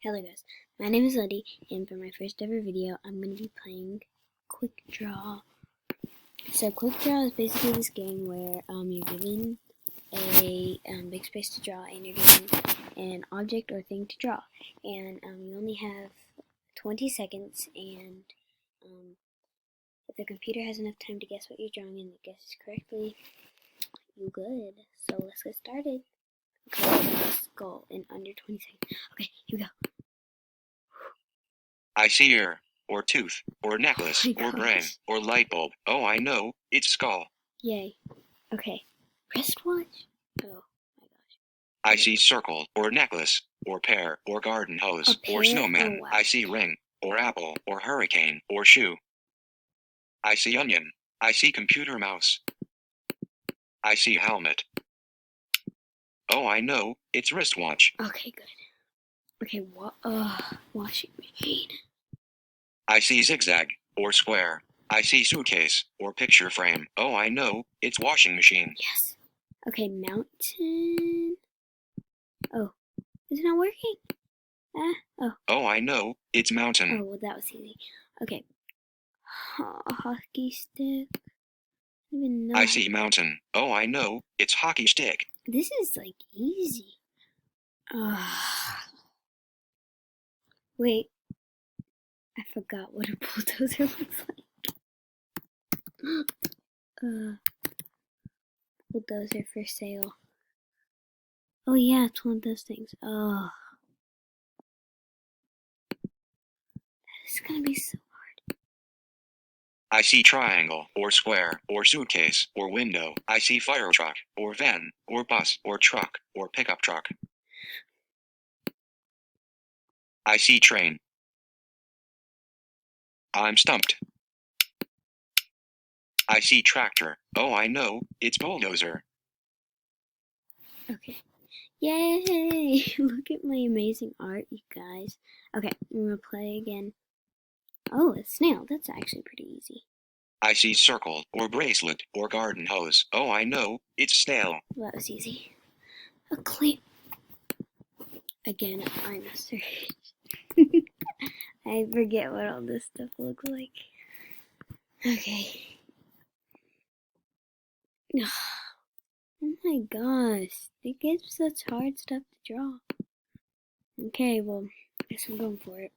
Hello guys, my name is Letty, and for my first ever video, I'm going to be playing Quick Draw. So Quick Draw is basically this game where you're given a big space to draw, and you're given an object or thing to draw, and you only have 20 seconds, and if the computer has enough time to guess what you're drawing and it guesses correctly, you're good. So let's get started. Okay, let's go in under 20 seconds. Okay, here we go. I see ear, or tooth, or necklace, Oh or brain, or light bulb. Oh, I know, it's skull. Yay. Okay. Wristwatch? Oh my gosh. I see circle, or necklace, or pear, or garden hose, or snowman. Oh, wow. I see ring, or apple, or hurricane, or shoe. I see onion. I see computer mouse. I see helmet. Oh, I know, it's wristwatch. Okay, good. Okay, what? Washing machine. I see zigzag, or square. I see suitcase, or picture frame. Oh, I know, it's washing machine. Yes. Okay, mountain. Oh, is it not working? Oh, I know, it's mountain. Oh, well, that was easy. Okay. Hockey stick. Even know. I see mountain. Oh, I know, it's hockey stick. This is like easy. Wait. I forgot what a bulldozer looks like. Bulldozer for sale. Oh yeah, it's one of those things. Oh. It's gonna be so hard. I see triangle, or square, or suitcase, or window. I see fire truck, or van, or bus, or truck, or pickup truck. I see train. I'm stumped. I see tractor. Oh, I know, it's bulldozer. Okay. Yay! Look at my amazing art, you guys. Okay, I'm gonna play again. Oh, a snail. That's actually pretty easy. I see circle, or bracelet, or garden hose. Oh, I know, it's snail. Well, that was easy. A clamp. Again, I'm a search. I forget what all this stuff looks like. Okay. Oh my gosh. It gives such hard stuff to draw. Okay, well, I guess I'm going for it.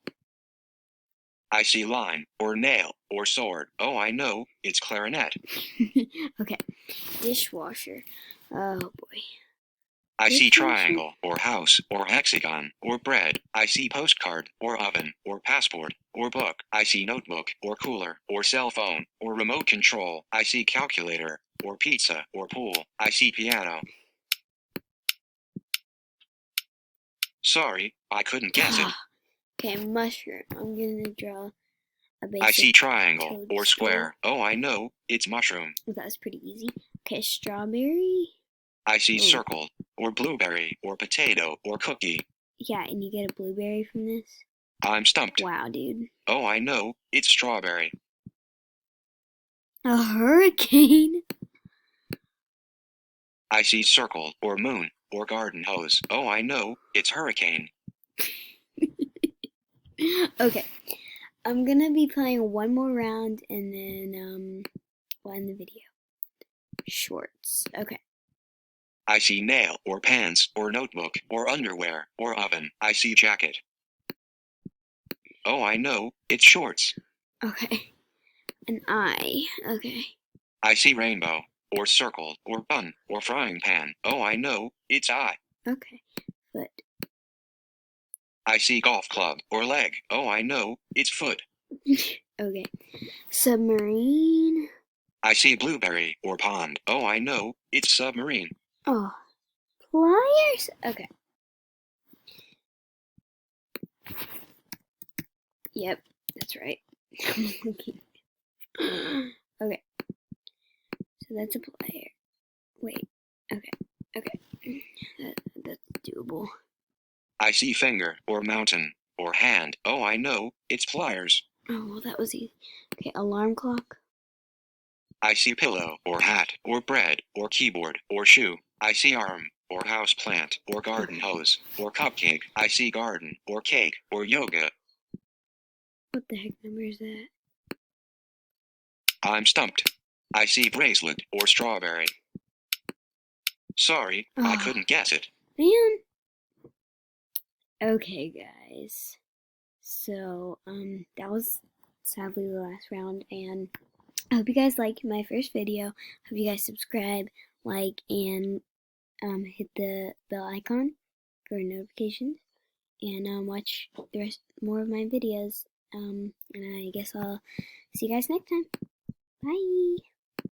I see line, or nail, or sword. Oh, I know, it's clarinet. Okay. Dishwasher. Oh boy. I see triangle, or house, or hexagon, or bread. I see postcard, or oven, or passport, or book. I see notebook, or cooler, or cell phone, or remote control. I see calculator, or pizza, or pool. I see piano. Sorry, I couldn't guess it. Okay, mushroom. I'm gonna draw a basic. I see triangle, toadstool. or square. Oh, I know, it's mushroom. Well, that was pretty easy. Okay, strawberry. I see circle, or blueberry, or potato, or cookie. Yeah, and you get a blueberry from this? I'm stumped. Wow, dude. Oh, I know, it's strawberry. A hurricane? I see circle, or moon, or garden hose. Oh, I know, it's hurricane. Okay, I'm gonna be playing one more round and then we'll end the video. Shorts. Okay. I see nail, or pants, or notebook, or underwear, or oven. I see jacket. Oh, I know, it's shorts. Okay. An eye. Okay. I see rainbow, or circle, or bun, or frying pan. Oh, I know, it's eye. Okay. Foot. I see golf club, or leg. Oh, I know, it's foot. Okay. Submarine. I see blueberry, or pond. Oh, I know, it's submarine. Oh. Pliers? Okay. Yep, that's right. Okay. So that's a plier. Wait. Okay. That's doable. I see finger, or mountain, or hand. Oh, I know, it's pliers. Oh, well, that was easy. Okay, alarm clock. I see pillow, or hat, or bread, or keyboard, or shoe. I see arm, or house plant, or garden hose, or cupcake. I see garden, or cake, or yoga. What the heck number is that? I'm stumped. I see bracelet, or strawberry. Sorry, I Ah, couldn't guess it. man. Okay, guys. So, that was sadly the last round, and I hope you guys like my first video. Hope you guys subscribe, like, and hit the bell icon for notifications, and watch the rest more of my videos. And I guess I'll see you guys next time. Bye.